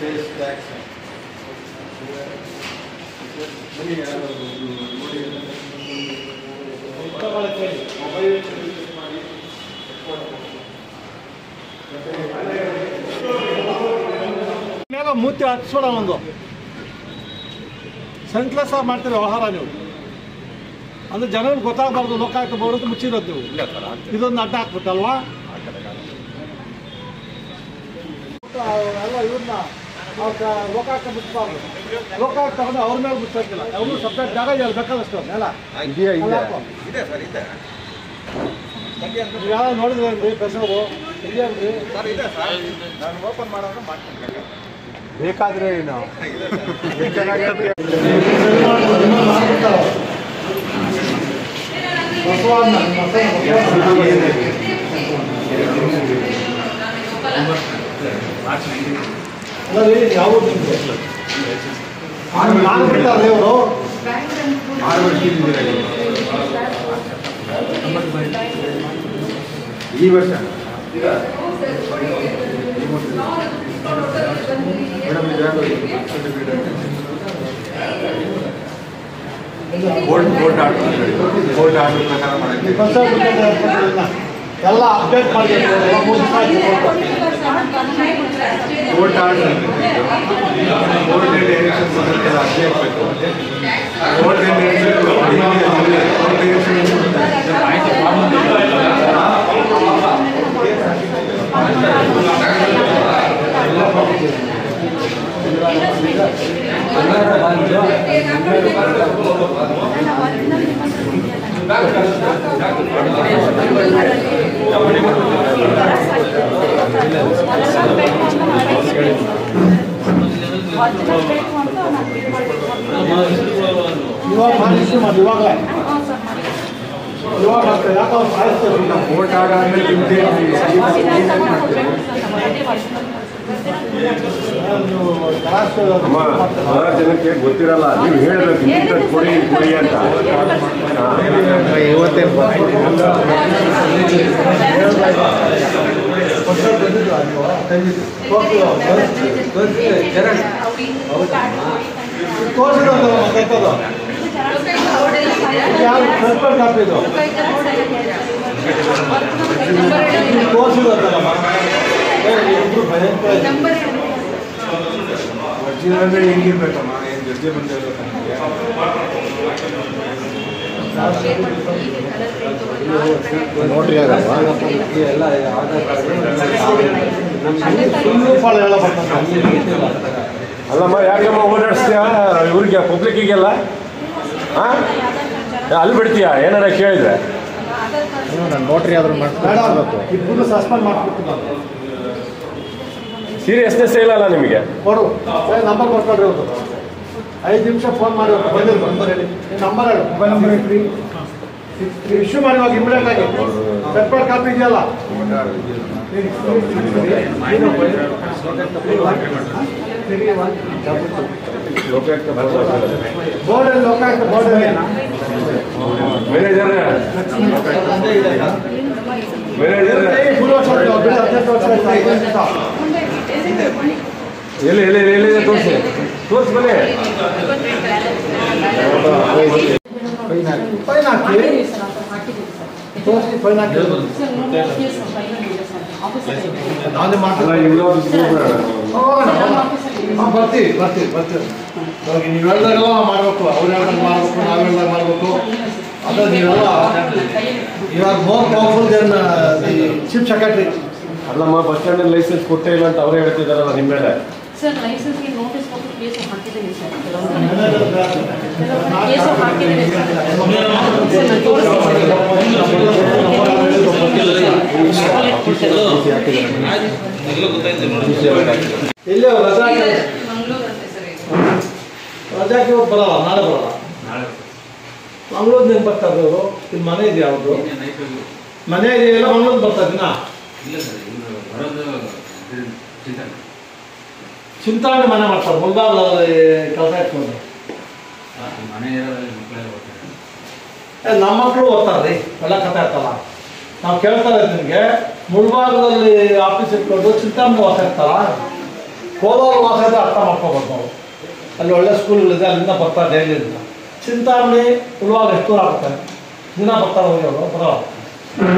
Sales tax ಮೇಲೆ ಮೂತಿ ಹಚ್ಸೋಣ ಒಂದು ಸೆಂಟ್ಲೆಸ್ ಆಗಿ ಮಾಡ್ತೀರಿ ವ್ಯವಹಾರ ನೀವು ಅಂದರೆ ಜನರಿಗೆ ಗೊತ್ತಾಗಬಾರ್ದು ಲೋಕಾಯುಕ್ತ ಬರೋದು ಮುಚ್ಚಿರೋದು ನೀವು ಇದೊಂದು ಅಡ್ಡ ಹಾಕ್ಬಿಟ್ಟಲ್ವಾ ಎಲ್ಲ ಇವ್ರನ್ನ ಲೋಕಾಯುಕ್ತ ಮುಚ್ಚಬಾರ್ದು ಲೋಕಾಯುಕ್ತ ತಗೊಂಡು ಅವ್ರ ಮೇಲೆ ಮುಚ್ಚೋಕ್ಕಿಲ್ಲ ಅವರು ಸಪ್ರೇಟ್ ಜಾಗ ಇಲ್ಲಿ ಬೇಕಾದಷ್ಟು ಎಲ್ಲ ಯಾವ ನೋಡಿದ್ರಿ ಬೆಸರು ಇದೆಯಲ್ರಿ ನಾನು ಓಪನ್ ಮಾಡೋದು ಮಾಡ್ತೀನಿ ಬೇಕಾದ್ರೆ ಏನು ಯಾವುದು ನಾನು ಬಿಡ್ತಾರೆ ಇವರು 6 ವರ್ಷ ಈ ವರ್ಷ ಕೋರ್ಟ್ ಆರ್ಡರ್ ಪ್ರಕಾರ ಎಲ್ಲ ಅಪ್ಡೇಟ್ ಮಾಡಿ court order court direction court order ಜನಕ್ಕೆ ಗೊತ್ತಿರಲ್ಲ ನೀವು ಹೇಳಬೇಕು ಕೊಡಿ ಅಂತ ಇವತ್ತೇ ಒರಿಜಿನಲ್ ಹೆಂಗಿರ್ಬೇಕಮ್ಮ ಏನು ಜೊತೆ ನೋಡ್ರಿ ಎಲ್ಲ ಅಲ್ಲಮ್ಮ ಯಾಕಮ್ಮ ಓಡಾಡಿಸ್ತೀಯ ಇವ್ರಿಗೆ ಪಬ್ಲಿಕ್ಕಿಗೆಲ್ಲ ಹಾಂ ಅಲ್ಲಿ ಬಿಡ್ತೀಯಾ ಏನಾರ ಕೇಳಿದ್ರೆ ನಾನು ನೋಟ್ರಿ ಆದ್ರೂ ಮಾಡಬೇಕು ಇಬ್ಬರು ಸಸ್ಪೆಂಡ್ ಮಾಡ್ಬಿಡ್ತೀನಿ ಸೀರಿಯಸ್ನೆಸ್ ಇಲ್ಲಲ್ಲ ನಿಮಗೆ ಕೊಡು ನಂಬರ್ ಕೊಡ್ಕೊಡ್ರಿ ಅವ್ರು 5 ನಿಮಿಷ ಫೋನ್ ಮಾಡಿ ಬಂದಿರ್ಬೋದು ನಂಬರ್ ಹೇಳಿ ನಂಬರ್ ಹೇಳು ಮೊಬೈಲ್ ನಂಬರ್ ಹೇಳ್ರಿ ಇಶ್ಯೂ ಮಾಡುವಾಗ ಇಮಿಡಿಯೇಟ್ ಆಗಿ ಪೇಪರ್ ಕಾಪಿ ಇದೆಯಲ್ಲ ಬೋರ್ಡ್ ಲೋಕಾಯುಕ್ತ ಬೋರ್ಡ್ ಮ್ಯಾನೇಜರ್ ಎಲ್ಲಿ ತೋರಿಸಿ ಬನ್ನಿ ಫೈನ್ ಹಾಕಿ ತೋರಿಸಿ ಫೈನ್ ಹಾಕಿ ನಾನೇ ಬರ್ತೀವಿ ಇವಾಗ ನೀವು ಹೇಳ್ದಾಗೆಲ್ಲ ಮಾಡಬೇಕು ಅವ್ರು ಹೇಳ್ದಾಗ ಮಾಡಬೇಕು ನಾವು ಹೇಳ್ದಾಗ ಮಾಡಬೇಕು ಅದು ನೀವೆಲ್ಲ ಇವಾಗ more powerful than the chief secretary ಅಲ್ಲಮ್ಮ ಬಸ್ ಸ್ಟ್ಯಾಂಡ್ ಲೈಸೆನ್ಸ್ ಕೊಟ್ಟೇ ಇಲ್ಲ ಅಂತ ಅವರೇ ಹೇಳ್ತಿದ್ದಾರಲ್ಲ ನಿಮ್ಮ ಮೇಲೆ ಸರ್ ಲೈಸೆನ್ಸ್ಗೆ ನೋಟಿಸ್ ಕೊಟ್ಟು ಕೇಸ್ ಹಾಕಿದ್ದೀನಿ ಸರ್ ಕೇಸ್ ಹಾಕಿದ್ದೀನಿ ಎಲ್ಲಿ ರಜಾಕ್ಕೆ ಹೋಗಿ ಬರಲ್ಲ ನಾಳೆ ಬರಲ್ಲ ಮಂಗಳೂರು ನೆನ್ ಬರ್ತಾರೆ ಅವರು ಇಲ್ಲಿ ಮನೆ ಇದೆ ಯಾವುದು ಮನೆ ಇದೆಯಲ್ಲ ಮಂಗಳೂರು ಬರ್ತಾ ದಿನ ಚಿಂತಾಮಣಿ ಮನೆ ಮಾಡ್ತಾರೆ ಮುಲ್ಬಾಗ್ಲಲ್ಲಿ ಕೆಲಸ ಇಟ್ಕೊಂಡು ನಮ್ಮ ಮಕ್ಕಳು ಓದ್ತಾರೆ ರೀ ಎಲ್ಲ ಕಥೆ ಇರ್ತಲ್ಲ ನಾವು ಕೇಳ್ತಾ ಇದ್ದೀವಿ ನಿಮಗೆ ಮುಲ್ಬಾಗ್ಲಲ್ಲಿ ಆಫೀಸ್ ಇಟ್ಕೊಂಡು ಚಿಂತಾಮಣಿ ಓದ್ತಾ ಇರ್ತಾರ ಕೋಲಾರ ವಾಸ ಇದ್ದರೆ ಅರ್ಥ ಮಾಡ್ಕೋಬೋದು ನಾವು. ಅಲ್ಲಿ ಒಳ್ಳೆ ಸ್ಕೂಲ್ಗಳಿದೆ, ಅಲ್ಲಿಂದ ಬರ್ತಾರೆ ಡೈಲಿ ಅಂತ. ಚಿಂತಾಮಣಿ ಉಳುವಾಗ ಎಷ್ಟು ದೂರ ಆಗುತ್ತೆ, ದಿನ ಬರ್ತಾರೆ ಹೋಗಿ ಅವರು ಬರೋ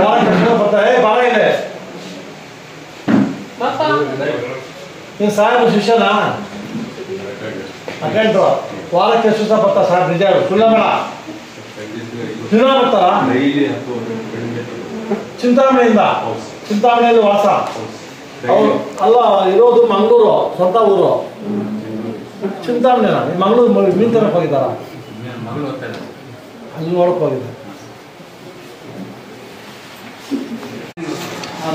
ವಾರಕ್ಕೆ ಎಷ್ಟು ದಿನ ಬರ್ತಾರೆ. ಭಾಳ ಇದೆ ನೀನು ಸಾಹೇಬ್ ಶಿಷ್ಯನಾ ಅಕಂಡ್ರು ವಾರಕ್ಕೆ ಎಷ್ಟು ದಿವಸ ಬರ್ತಾರೆ ಸಾಹೇಬ್? ನಿಜ ಹೇಳು, ಸುಳ್ಳ ಬೇಡ. ದಿನ ಬರ್ತಾರ ಚಿಂತಾಮಣಿಯಿಂದ? ಚಿಂತಾಮಣಿಯಲ್ಲಿ ವಾಸ ಅವರು ಅಲ್ಲ ಇರೋದು ಮಂಗಳೂರು, ಸ್ವಂತ ಊರು ಚಿಂತಾಮಣಿನ. ಮಂಗಳೂರು ಮೀನು ತರಕ್ಕೆ ಹೋಗಿದ್ದಾರ? ಅಲ್ಲಿ ನೋಡಕ್ಕೆ ಹೋಗಿದ್ದಾರೆ.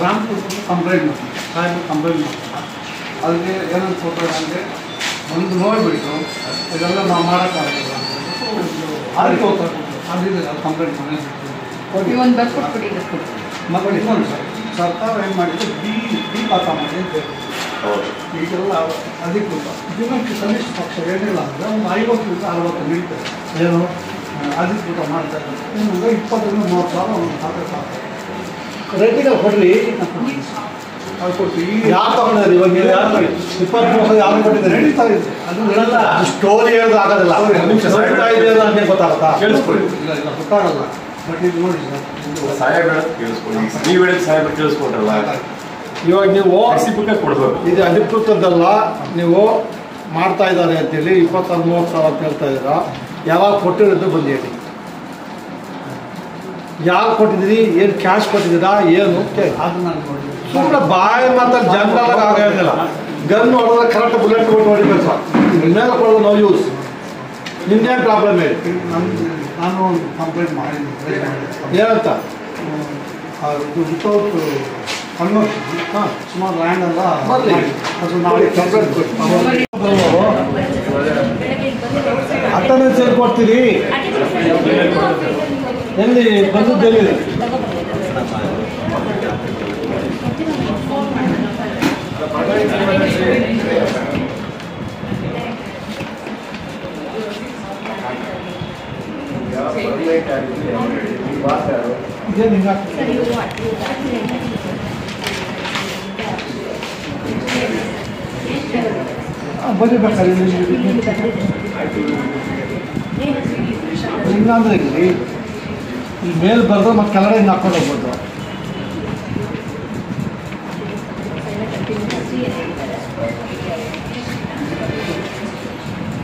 ರಾಮ್ಪುರ್ ಕಂಪ್ಲೇಂಟ್ ಸಾಹೇಬ್ ಕಂಪ್ಲೇಂಟ್ ಅದಕ್ಕೆ ಏನಂತ ಕೊಟ್ಟರೆ ಅಂದರೆ ಒಂದು ನೋಡ್ಬಿಟ್ಟು ಇದೆಲ್ಲ ನಾವು ಮಾಡೋಕ್ಕಾಗಲ್ಲ ಅದಕ್ಕೆ ಉತ್ತರ ಅದಿದೆ ಅದು ಕಂಪ್ಲೇಂಟ್ ಮನೆ ಒಂದು ಬರ್ಕೊಟ್ಬಿಡಿ. ಮಗಳು ಇನ್ನೊಂದು ಸರ್ಕಾರ ಏನು ಮಾಡಿದ್ದು ಬಿ ಪಾತ ಮಾಡಿ ಅಂತ ಹೇಳಿ ಈಗೆಲ್ಲ ಅಧಿಕೃತ ದಿನಕ್ಕೆ ಕನಿಷ್ಠ ಪಕ್ಷ ಏನಿಲ್ಲ ಅಂದರೆ ಒಂದು 50-60 ನಡೀತದೆ. ಏನು ಅಧಿಕೃತ ಮಾಡ್ತಾ ಇದ್ದಾರೆ. ಇನ್ನು 20-30 ಒಂದು ಖಾತೆ ಸಾಕು ರೇಟಿಂಗ್ ಕೊಡ್ರಿ. ಅದು ಕೊಟ್ಟು ಈಗ ಯಾರು ತಗೊಂಡಿದ್ದಾರೆ ಇವಾಗ? ನೀವು ಯಾರು 23 ಯಾರು ಕೊಟ್ಟಿದ್ದಾರೆ? ನಡೀತಾ ಇದೆ. ಅದು ಇರಲ್ಲ, ಸ್ಟೋರಿ ಹೇಳೋದು ಆಗೋದಿಲ್ಲ. ನನಗೆ ಗೊತ್ತಾಗುತ್ತಾ? ಕೇಳಿಸ್ಕೊಳ್ಳಿ. ಇಲ್ಲ ಇಲ್ಲ ಗೊತ್ತಾಗಲ್ಲ. ಬಟ್ ಇದು ನೋಡಿ ಸರ್, ಇದು ಸಾಹೇಬ್ ಹೇಳೋದು ಕೇಳಿಸ್ಕೊಳ್ಳಿ. ನೀವು ಹೇಳೋದು ಸಾಹೇಬ್ ಕೇಳಿಸ್ಕೊಂಡ್ರಲ್ಲ, ಇವಾಗ ನೀವು ಬುಕ್ಕ ಕೊಡ್ಬೇಕು. ಇದು ಅಧಿಕೃತದ್ದಲ್ಲ, ನೀವು ಮಾಡ್ತಾ ಇದ್ದಾರೆ ಅಂತೇಳಿ 20-30 ಸಾವಿರ ಅಂತ ಹೇಳ್ತಾ ಇದ್ದೀರಾ. ಯಾವಾಗ ಕೊಟ್ಟಿರೋದು ಬಂದು ಹೇಳಿ. ಯಾರು ಕೊಟ್ಟಿದ್ದೀರಿ, ಏನು ಕ್ಯಾಶ್ ಕೊಟ್ಟಿದ್ದೀರಾ, ಏನು ಅದು ನಾನು ನೋಡಿ ಸುಮ್ಮನೆ ಬಾಯಿ ಮಾತಾಡಿ ಜನರಲ್ ಆಗೋದಿಲ್ಲ. ಗನ್ ಹೊಡೆದ್ರೆ ಕರೆಕ್ಟ್ ಬುಲೆಟ್ ಕೊಟ್ಟು ಹೊಡಿಬೇಕು ಸರ್. ಮೇಲೆ ಕೊಡೋದು ನೋ ಯೂಸ್. ನಿಮ್ದೇನು ಪ್ರಾಬ್ಲಮ್ ಹೇಳಿ. ನಾನು ಒಂದು ಕಂಪ್ಲೇಂಟ್ ಮಾಡಿದ್ದೀನಿ. ಏನಂತ? ಇದು ವಿತೌಟ್ ಕನ್ವರ್ಷನ್ ಸುಮಾರು ಲ್ಯಾಂಡ್ ಎಲ್ಲ ಬರ್ಲಿ. ಅದು ನಾಳೆ ಕಂಪ್ಲೇಂಟ್ ಅಟೆಂಡೆನ್ಸ್ ಎಲ್ಲಿ ಕೊಡ್ತೀರಿ? ಎಲ್ಲಿ ಬಂದದ್ದೆಲ್ಲಿ? ಇದೇನು ಹಿಂಗಾಗ್ತದೆ? ಬರೀಬೇಕಾದ್ರೆ ಹಿಂಗಂದ್ರೆ ಇಲ್ಲಿ ಇಲ್ಲಿ ಮೇಲೆ ಬರೆದ್ರೆ ಮತ್ತೆ ಕೆಳಗಡೆ ಹಿಂಗೆ ಹಾಕೊಂಡು ಹೋಗ್ಬೋದು.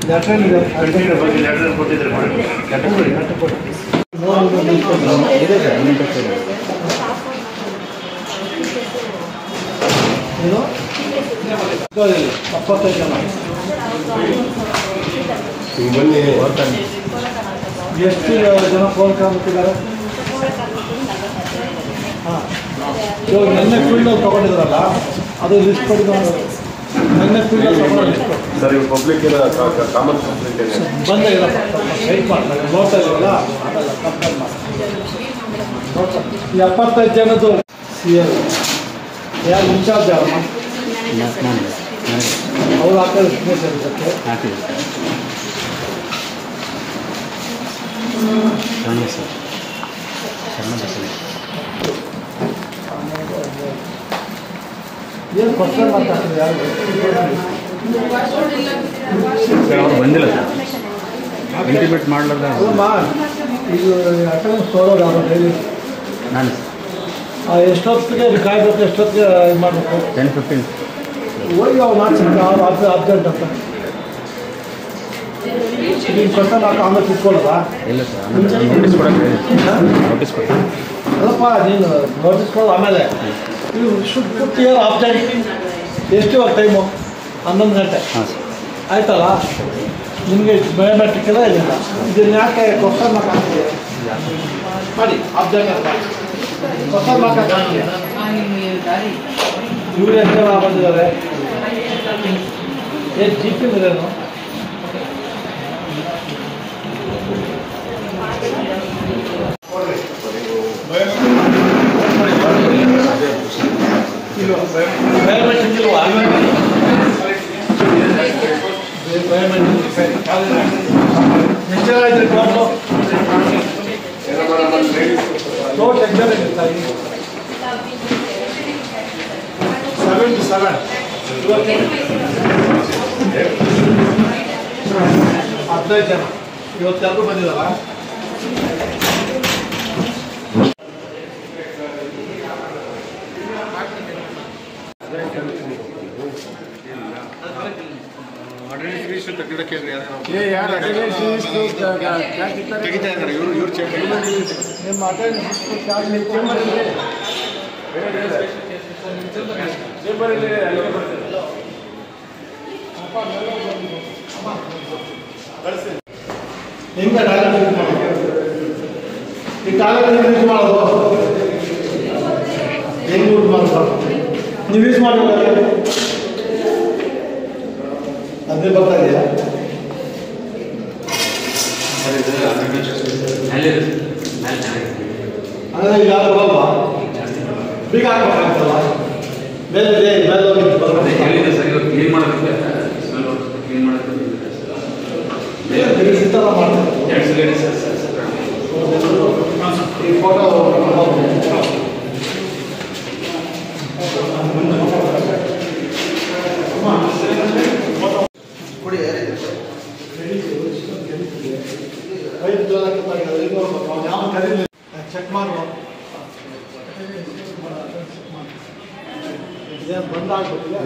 ಲೆಟ್ರ್ ಇದೆ. ಕೊಟ್ಟಿದ್ರೆ ಏನು 75 ಜನ. ಬನ್ನಿ. ಎಷ್ಟು ಜನ ಫೋನ್ ಕಾಣ್ತಿದ್ದಾರೆ? ಹಾಂ, ಇವಾಗ ನೆನ್ನೆ ಫೀಲ್ಡಲ್ಲಿ ತೊಗೊಂಡಿದ್ರಲ್ಲ, ಅದು ಲಿಸ್ಟ್ ಕೊಡಿ. ನೆನ್ನೆ ಫೀಲ್ಡಲ್ಲಿ ತೊಗೊಂಡು ಲಿಸ್ಟ್ ಕೊಡಿ ಸರ್. ಇವು ಪಬ್ಲಿಕ್ ಕಾಮನ್ ಕಂಪ್ಲೇಂಟ್ ಇದೆ. ಬಂದೇ ಇರಪ್ಪ, ವೆಯ್ಟ್ ಮಾಡ್ತಾರೆ. ನೋಡ್ತಾ ಇದ್ದೀವಲ್ಲ, ಅದೆಲ್ಲ ಕಂಪೇರ್ ಮಾಡಿ. 75 ಜನದ್ದು ಸಿ ಎಲ್ ಯಾರು ಇನ್ಚಾರ್ಜ್ ಯಾರಮ್ಮ? ಅವ್ರು ಹಾಕಿದ್ರೆ ಸಿಗ್ನೇಚರ್ ಇರುತ್ತೆ. ಏನು ಕ್ವಶನ್ ಮಾತಾಡ್ತಾರೆ ಯಾರು? ಅವ್ರು ಬಂದಿಲ್ಲ ಸರ್, ಇಂಟಿಮೇಟ್ ಮಾಡಲಾರ್ದ ಅಲ್ಲಮ್ಮ, ಇದು ಅಟೆಂಡೆನ್ಸ್ ತೊಗೊಳೋದು ಅವರು ಡೈಲಿ ನಾನು ಎಷ್ಟೊತ್ತಿಗೆ ಕಾಯ್ಬೇಕು, ಎಷ್ಟೊತ್ತಿಗೆ ಇದು ಮಾಡಬೇಕು? 10-15 ಹೋಗಿ ಅವ್ರು ಮಾಡ್ಸಿದ್ರೆ ಅವ್ರು ಅರ್ಜೆಂಟ್ ಅಂತ ನೀವು ಕ್ವಶನ್ ಹಾಕಿ ಆಮೇಲೆ ತಿಳ್ಕೊಳ್ಳೋದಾ? ಇಲ್ಲ ಸರ್, ನೋಟಿಸ್ ಕೊಡೋಕ್ಕೆ ನೋಟಿಸ್ ಕೊಡಿ. ಅಲ್ಲಪ್ಪ, ನೀನು ನೋಟಿಸ್ ಕೊಡೋದು ಆಮೇಲೆ. ನೀವು ಶುಡ್ ಪುಟ್ ಯುವರ್ ಆಬ್ಜೆಕ್ಟ್. ಎಷ್ಟು ಇವಾಗ ಟೈಮು? 11 ಗಂಟೆ ಹಾಂ ಸರ್. ಆಯ್ತಲ್ಲ, ನಿಮಗೆ ಬಯೋಮೆಟ್ರಿಕ್ ಎಲ್ಲ ಇಲ್ಲ. ಇದನ್ನ ಯಾಕೆ ಕ್ವಶನ್ ಮಾರ್ಕ್ ಹಾಕ್ತೀವಿ? ಮಾಡಿ ಆಬ್ಜೆಕ್ಟ್ ಕ್ವಶನ್ ಮಾರ್ಕ್ ಹಾಕಿ. ಇವ್ರು ಎಷ್ಟು ಜನ ಬಂದಿದ್ದಾರೆ? ಏನು ಜಿ ಪಿ ಇದೇನು? ಬಯೋಮೆಟ್ರಿಕ್ ಇಲ್ವಾ? ಎಷ್ಟು ಜನ ಇದ್ರಿ ಟೋಟು? ಟೋಟ್ ಎಷ್ಟು ಜನ ಇರ್ತಾ ಇದ್ದೀವಿ? 77. 15 ಜನ ಇವತ್ತೆಲ್ಲರೂ ಬಂದಿದ್ದಾರ? ತೆಗಿತಾ ಇದ್ದಾರೆ ಇವ್ರು ನಿಮ್ಮ ಅಟೆಂಡೆನ್ಸ್ ಹಿಂಗೆ ಟಾಯ್ಲೆಟ್ ಯೂಸ್ ಮಾಡೋದು. ಈ ಟಾಯ್ಲೆಟ್ ಯೂಸ್ ಮಾಡೋದು ಹೆಂಗೆ ಯೂಸ್ ಮಾಡೋದು? ನೀವು ಯೂಸ್ ಮಾಡೋದು ಅದೇ ಬರ್ತಾ ಇದೆಯಾ? ಅಂದರೆ ಈಗ ಯಾರು ಬರಲ್ವಾ? ಬೀಗ ಹಾಕ್ಬೇಕಾಗ್ತಲ್ಲ ಮೇಲೆ ಮೇಲೆ ಬರ್ಬೇಕು. ಕ್ಲೀನ್ ಮಾಡೋದಕ್ಕೆ ಈ ಥರ ಮಾಡ್ತಾರೆ. ಈ ಫೋಟೋ ಕೊಡಿ. ಚೆಕ್ ಮಾಡುವ ಇದೇನು ಬಂದ್ ಆಗ್ಬಿಟ್ಟಿದೆ.